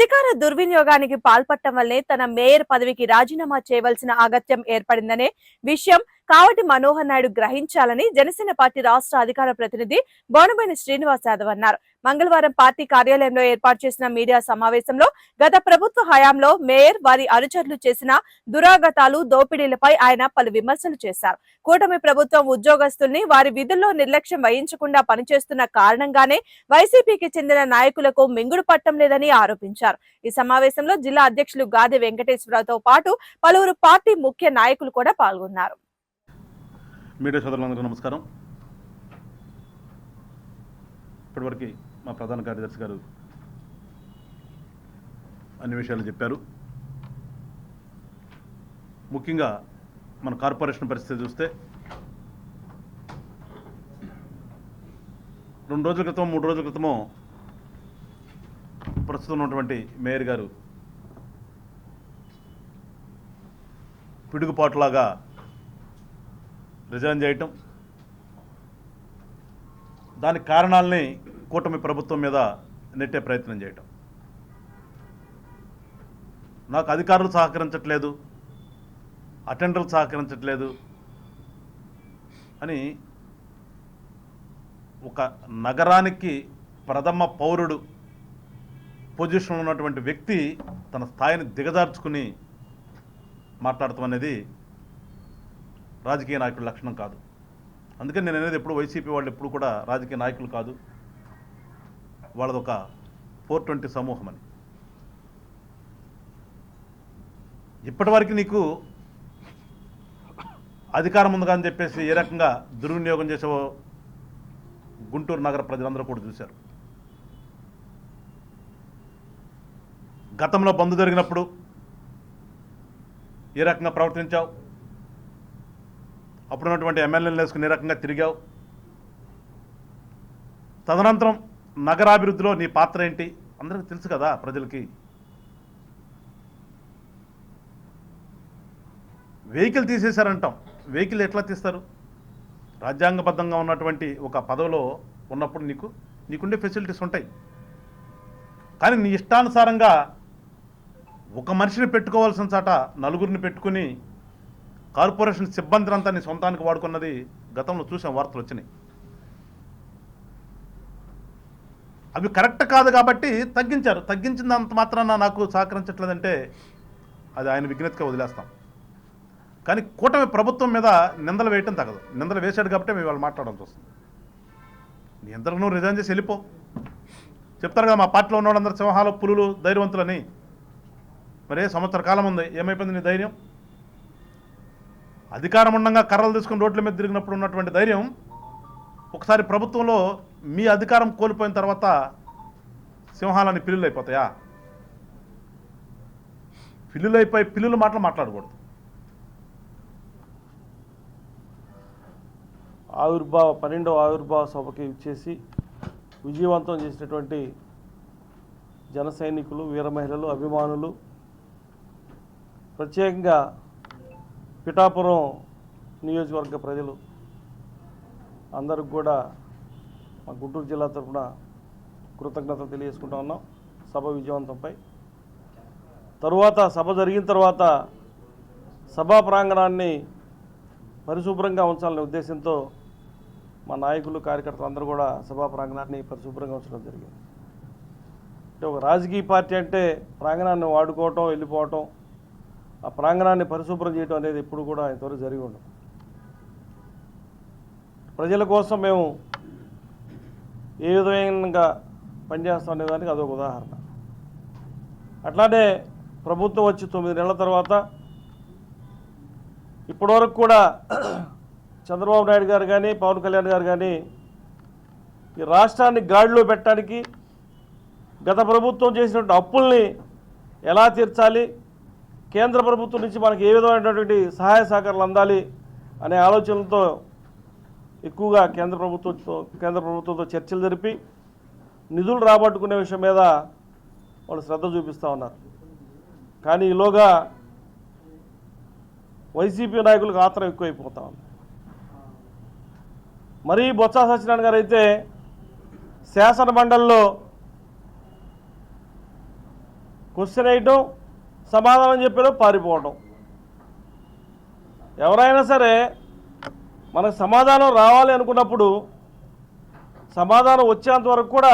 అధికార దుర్వినియోగానికి పాల్పడటం వల్లే తన మేయర్ పదవికి రాజీనామా చేయవలసిన అగత్యం ఏర్పడిందనే విషయం కావటి మనోహర్ నాయుడు గ్రహించాలని జనసేన పార్టీ రాష్ట్ర అధికార ప్రతినిధి బోనబోయిన శ్రీనివాస్ యాదవ్ అన్నారు. మంగళవారం పార్టీ కార్యాలయంలో ఏర్పాటు చేసిన మీడియా సమావేశంలో గత ప్రభుత్వ హయాంలో మేయర్ వారి అనుచరులు చేసిన దురాగతాలు, దోపిడీలపై ఆయన పలు విమర్శలు చేశారు. కూటమి ప్రభుత్వం ఉద్యోగస్తుల్ని వారి విధుల్లో నిర్లక్ష్యం వహించకుండా పనిచేస్తున్న కారణంగానే వైసీపీకి చెందిన నాయకులకు మింగుడు పట్టం లేదని ఆరోపించారు. ఈ సమావేశంలో జిల్లా అధ్యక్షులు గాది వెంకటేశ్వరరావుతో పాటు పలువురు పార్టీ ముఖ్య నాయకులు కూడా పాల్గొన్నారు. మీడియా సోదరులందరికీ నమస్కారం. ఇప్పటివరకు మా ప్రధాన కార్యదర్శి గారు అన్ని విషయాలు చెప్పారు. ముఖ్యంగా మన కార్పొరేషన్ పరిస్థితి చూస్తే 2 రోజుల క్రితం 3 రోజుల క్రితమో ప్రస్తుతం ఉన్నటువంటి మేయర్ గారు పిడుగుపాటులాగా రిజైన్ చేయటం, దానికి కారణాలని కూటమి ప్రభుత్వం మీద నెట్టే ప్రయత్నం చేయటం, నాకు అధికారులు సహకరించట్లేదు, అటెండర్లు సహకరించట్లేదు అని ఒక నగరానికి ప్రథమ పౌరుడు పొజిషన్లో ఉన్నటువంటి వ్యక్తి తన స్థాయిని దిగజార్చుకుని మాట్లాడటం అనేది రాజకీయ నాయకుల లక్షణం కాదు. అందుకని నేను అనేది ఎప్పుడు వైసీపీ వాళ్ళు ఎప్పుడు కూడా రాజకీయ నాయకులు కాదు, వాళ్ళదొక 420 సమూహం అని. ఇప్పటివరకు నీకు అధికారం ఉందిగా అని చెప్పేసి ఏ రకంగా దుర్వినియోగం చేసేవో గుంటూరు నగర ప్రజలందరూ కూడా చూశారు. గతంలో బంద్ జరిగినప్పుడు ఏ రకంగా ప్రవర్తించావు, అప్పుడున్నటువంటి ఎమ్మెల్యేలు వేసుకుని ఏ రకంగా తిరిగావు, తదనంతరం నగరాభివృద్ధిలో నీ పాత్ర ఏంటి అందరికీ తెలుసు కదా ప్రజలకి. వెహికల్ తీసేశారంటాం, వెహికల్ ఎట్లా తీస్తారు? రాజ్యాంగబద్ధంగా ఉన్నటువంటి ఒక పదవిలో ఉన్నప్పుడు నీకుండే ఫెసిలిటీస్ ఉంటాయి. కానీ నీ ఇష్టానుసారంగా ఒక మనిషిని పెట్టుకోవాల్సిన చాట నలుగురిని పెట్టుకుని కార్పొరేషన్ సిబ్బందిని అంతా నీ సొంతానికి వాడుకున్నది గతంలో చూసాం, వార్తలు వచ్చినాయి. అవి కరెక్ట్ కాదు కాబట్టి తగ్గించారు. తగ్గించినంత మాత్రాన నాకు సహకరించట్లేదంటే అది ఆయన విజ్ఞతగా వదిలేస్తాం. కానీ కూటమి ప్రభుత్వం మీద నిందలు వేయటం తగదు. నిందలు వేశాడు కాబట్టి మేము వాళ్ళు మాట్లాడాల్సి వస్తుంది. నీ అందరూ నువ్వు రిజైన్ చేసి వెళ్ళిపో. చెప్తారు కదా మా పార్టీలో ఉన్న వాళ్ళందరూ సింహాలు, పులులు, ధైర్యవంతులని. మరే సంవత్సర కాలం ఉంది, ఏమైపోయింది నీ ధైర్యం? అధికారం ఉండగా కర్రలు తీసుకుని రోడ్ల మీద తిరిగినప్పుడు ఉన్నటువంటి ధైర్యం ఒకసారి ప్రభుత్వంలో మీ అధికారం కోల్పోయిన తర్వాత సింహాలని పిల్లులు అయిపోతాయా? పిల్లులు అయిపోయి పిల్లుల మాటలు మాట్లాడకూడదు. 12వ ఆవిర్భావ సభకి ఇచ్చేసి విజయవంతం చేసినటువంటి జన సైనికులు, వీర మహిళలు, అభిమానులు, ప్రత్యేకంగా పిఠాపురం నియోజకవర్గ ప్రజలు అందరికి కూడా మా గుంటూరు జిల్లా తరఫున కృతజ్ఞతలు తెలియజేసుకుంటా ఉన్నాం సభ విజయవంతంపై. తరువాత సభ జరిగిన తర్వాత సభా ప్రాంగణాన్ని పరిశుభ్రంగా ఉంచాలనే ఉద్దేశంతో మా నాయకులు, కార్యకర్తలు అందరూ కూడా సభా ప్రాంగణాన్ని పరిశుభ్రంగా ఉంచడం జరిగింది. అంటే ఒక రాజకీయ పార్టీ అంటే ప్రాంగణాన్ని వాడుకోవటం, వెళ్ళిపోవటం, ఆ ప్రాంగణాన్ని పరిశుభ్రం చేయడం అనేది ఎప్పుడు కూడా ఇంతవరకు జరిగి ఉండదు. ప్రజల కోసం మేము ఏ విధంగా పనిచేస్తాం అనేదానికి అదొక ఉదాహరణ. అట్లానే ప్రభుత్వం వచ్చి 9 నెలల తర్వాత ఇప్పటివరకు కూడా చంద్రబాబు నాయుడు గారు కానీ, పవన్ కళ్యాణ్ గారు కానీ ఈ రాష్ట్రాన్ని గాడిలో పెట్టడానికి, గత ప్రభుత్వం చేసినటువంటి అప్పుల్ని ఎలా తీర్చాలి, కేంద్ర ప్రభుత్వం నుంచి మనకి ఏ విధమైనటువంటి సహాయ సహకారాలు అందాలి అనే ఆలోచనలతో ఎక్కువగా కేంద్ర ప్రభుత్వంతో చర్చలు జరిపి నిధులు రాబట్టుకునే విషయం మీద వాళ్ళు శ్రద్ధ చూపిస్తూ ఉన్నారు. కానీ ఈలోగా వైసీపీ నాయకులకు ఆత్రం ఎక్కువైపోతా ఉంది. మరీ బొత్స సత్యనారాయణ గారు అయితే శాసన మండలిలో క్వశ్చన్ వేయటం, సమాధానం చెప్పేలో పారిపోవటం. ఎవరైనా సరే మనకు సమాధానం రావాలి అనుకున్నప్పుడు సమాధానం వచ్చేంత వరకు కూడా